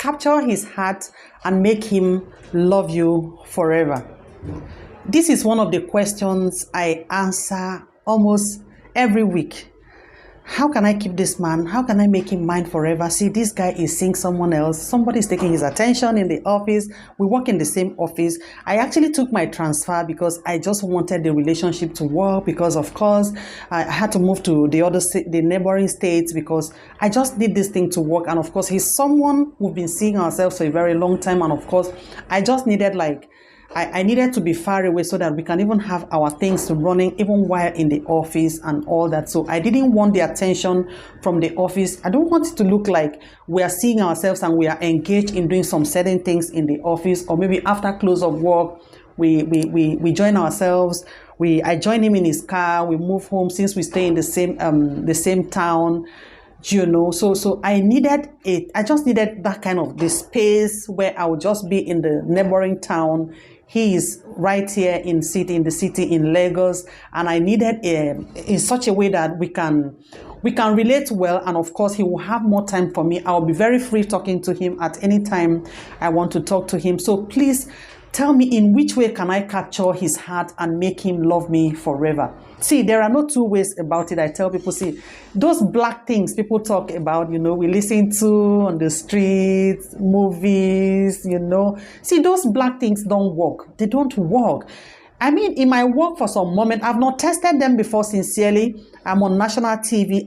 capture his heart and make him love you forever? This is one of the questions I answer almost every week. How can I keep this man? How can I make him mine forever? See, this guy is seeing someone else. Somebody's taking his attention in the office. We work in the same office. I actually took my transfer because I just wanted the relationship to work, because of course I had to move to the neighboring states because I just need this thing to work. And of course, he's someone we've been seeing ourselves for a very long time. And of course, I just needed I needed to be far away so that we can even have our things running even while in the office and all that. So I didn't want the attention from the office. I don't want it to look like we are seeing ourselves and we are engaged in doing some certain things in the office, or maybe after close of work, we join ourselves. I join him in his car. We move home since we stay in the same town. So I just needed that kind of the space where I would just be in the neighboring town. He is right here in the city in Lagos, and I needed in such a way that we can relate well, and of course he will have more time for me. I will be very free talking to him at any time I want to talk to him. So please tell me, in which way can I capture his heart and make him love me forever? See, there are no two ways about it. I tell people, see, those black things people talk about, we listen to on the streets, movies, see, those black things don't work. They don't work. I mean, it might work for some moment. I've not tested them before, sincerely. I'm on national TV.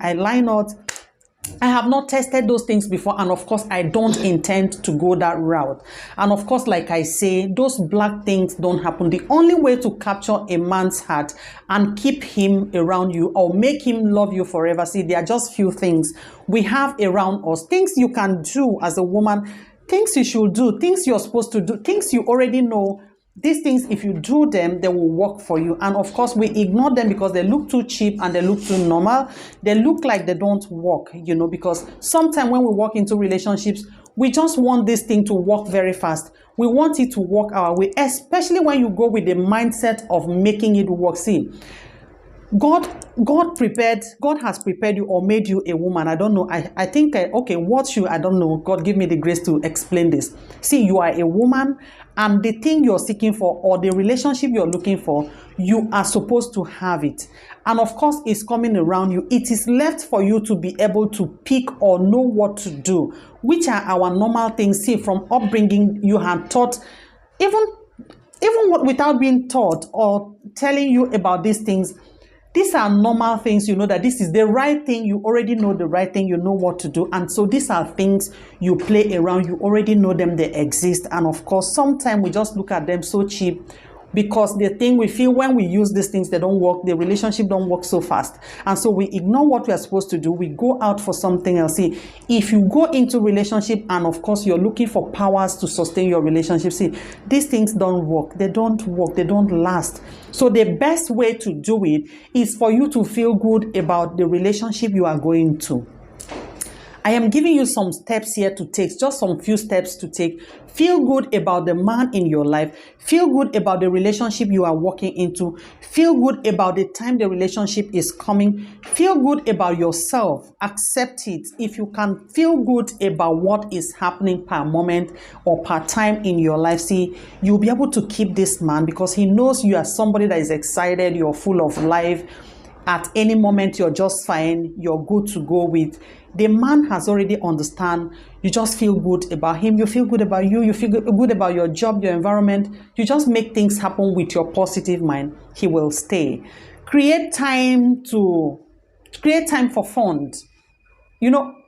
I have not tested those things before, and of course I don't intend to go that route. And of course, like I say, those black things don't happen. The only way to capture a man's heart and keep him around you or make him love you forever, see, there are just few things we have around us, things you can do as a woman, things you should do, things you're supposed to do, things you already know. These things, if you do them, they will work for you. And of course, we ignore them because they look too cheap and they look too normal. They look like they don't work, because sometimes when we walk into relationships, we just want this thing to work very fast. We want it to work our way, especially when you go with the mindset of making it work. See, God has prepared you or made you a woman. I don't know. I think, I don't know. God, give me the grace to explain this. See, you are a woman, and the thing you're seeking for or the relationship you're looking for, you are supposed to have it. And of course, it's coming around you. It is left for you to be able to pick or know what to do, which are our normal things. See, from upbringing, you had taught, even without being taught or telling you about these things. These are normal things, that this is the right thing. You already know the right thing. You know what to do. And so these are things you play around. You already know them. They exist. And of course, sometimes we just look at them so cheap because the thing we feel when we use these things, they don't work. The relationship don't work so fast. And so we ignore what we are supposed to do. We go out for something else. See, if you go into relationship and of course you're looking for powers to sustain your relationship, see, these things don't work. They don't work. They don't last. So the best way to do it is for you to feel good about the relationship you are going to. I am giving you some steps here to take, just some few steps to take. Feel good about the man in your life. Feel good about the relationship you are walking into. Feel good about the time the relationship is coming. Feel good about yourself. Accept it. If you can feel good about what is happening per moment or per time in your life, see, you'll be able to keep this man because he knows you are somebody that is excited, you're full of life. At any moment, you're just fine. You're good to go with. The man has already understand. You just feel good about him. You feel good about you. You feel good about your job, your environment. You just make things happen with your positive mind. He will stay. Create time for fun.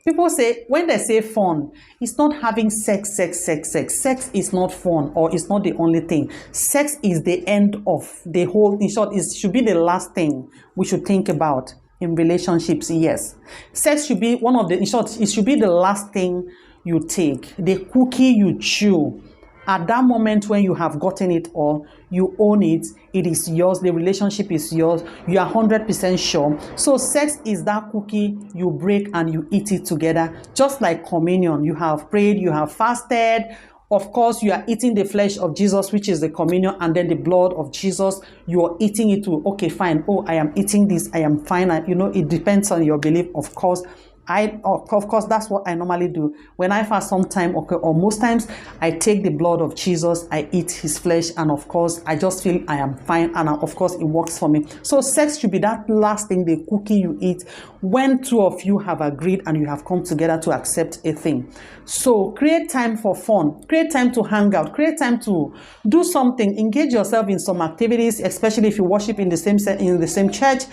People say, when they say fun, it's not having sex. Sex is not fun, or it's not the only thing. Sex is the end of the whole, in short, it should be the last thing we should think about in relationships, yes. Sex should be it should be the last thing you take, the cookie you chew. At that moment when you have gotten it all, you own it, it is yours, the relationship is yours, you are 100% sure. So sex is that cookie you break and you eat it together, just like communion. You have prayed, you have fasted. Of course, you are eating the flesh of Jesus, which is the communion, and then the blood of Jesus. You are eating it too. Okay, fine. Oh, I am eating this. I am fine. It depends on your belief, of course. Of course, that's what I normally do. When I fast sometime, okay, or most times, I take the blood of Jesus, I eat his flesh, and of course, I just feel I am fine, and of course, it works for me. So sex should be that last thing, the cookie you eat, when two of you have agreed and you have come together to accept a thing. So create time for fun, create time to hang out, create time to do something, engage yourself in some activities, especially if you worship in the same church.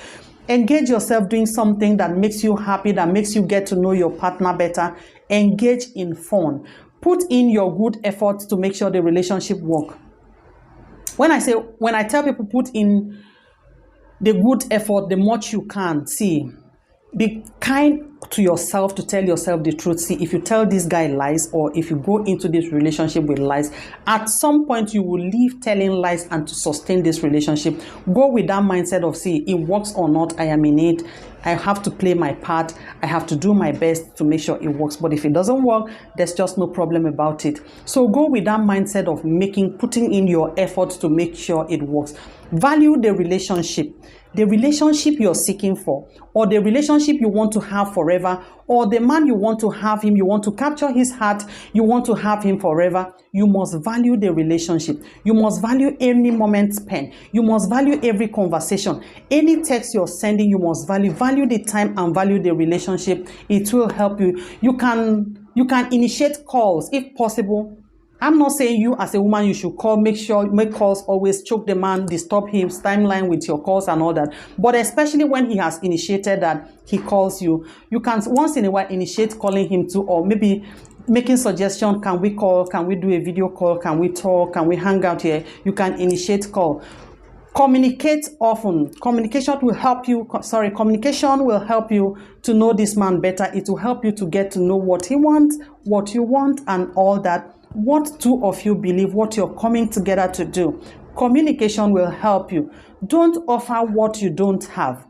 Engage yourself doing something that makes you happy, that makes you get to know your partner better. Engage in fun. Put in your good efforts to make sure the relationship work. When I tell people put in the good effort, the much you can, see, be kind to yourself to tell yourself the truth. See, if you tell this guy lies, or if you go into this relationship with lies, at some point you will leave telling lies, and to sustain this relationship, go with that mindset of, see, it works or not, I am in it. I have to play my part. I have to do my best to make sure it works. But if it doesn't work, there's just no problem about it. So go with that mindset of putting in your efforts to make sure it works. Value the relationship you're seeking for, or the relationship you want to have forever, or the man you want to have him, you want to capture his heart, you want to have him forever. You must value the relationship. You must value any moment spent. You must value every conversation. Any text you're sending, you must value the time and value the relationship. It will help you. You can initiate calls if possible. I'm not saying you as a woman, you should call, make calls, always choke the man, disturb his timeline with your calls and all that. But especially when he has initiated that he calls you, you can once in a while initiate calling him too, or maybe making suggestion, can we call, can we do a video call, can we talk, can we hang out here? You can initiate call. Communicate often. Communication will help you to know this man better. It will help you to get to know what he wants, what you want, and all that. What two of you believe, what you're coming together to do. Communication will help you. Don't offer what you don't have.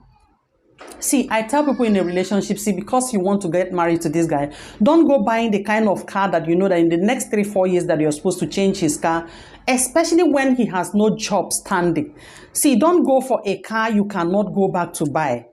See, I tell people in a relationship, see, because you want to get married to this guy, don't go buying the kind of car that you know that in the next 3-4 years that you're supposed to change his car, especially when he has no job standing. See, don't go for a car you cannot go back to buy.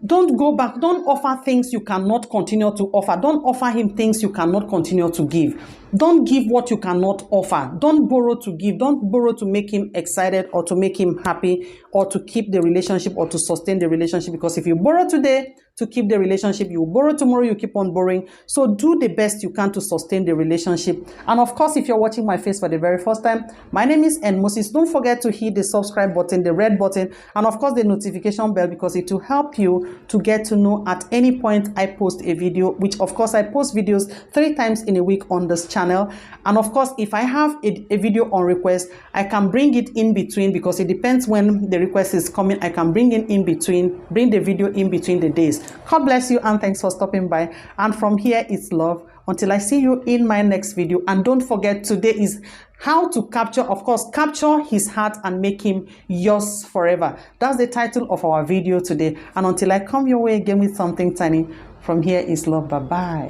Don't go back. Don't offer things you cannot continue to offer. Don't offer him things you cannot continue to give. Don't give what you cannot offer. Don't borrow to give. Don't borrow to make him excited or to make him happy or to keep the relationship or to sustain the relationship. Because if you borrow today to keep the relationship, you borrow tomorrow, you keep on borrowing. So do the best you can to sustain the relationship. And of course, if you're watching my face for the very first time, my name is N Moses. Don't forget to hit the subscribe button, the red button, and of course the notification bell, because it will help you to get to know at any point I post a video, which of course I post videos 3 times in a week on this channel. And of course, if I have a video on request, I can bring it in between, because it depends when the request is coming. I can bring it in between, bring the video in between the days. God bless you, and thanks for stopping by. And from here, it's love. Until I see you in my next video. And don't forget, today is how to capture his heart and make him yours forever. That's the title of our video today. And until I come your way again with something tiny, from here is love. Bye-bye.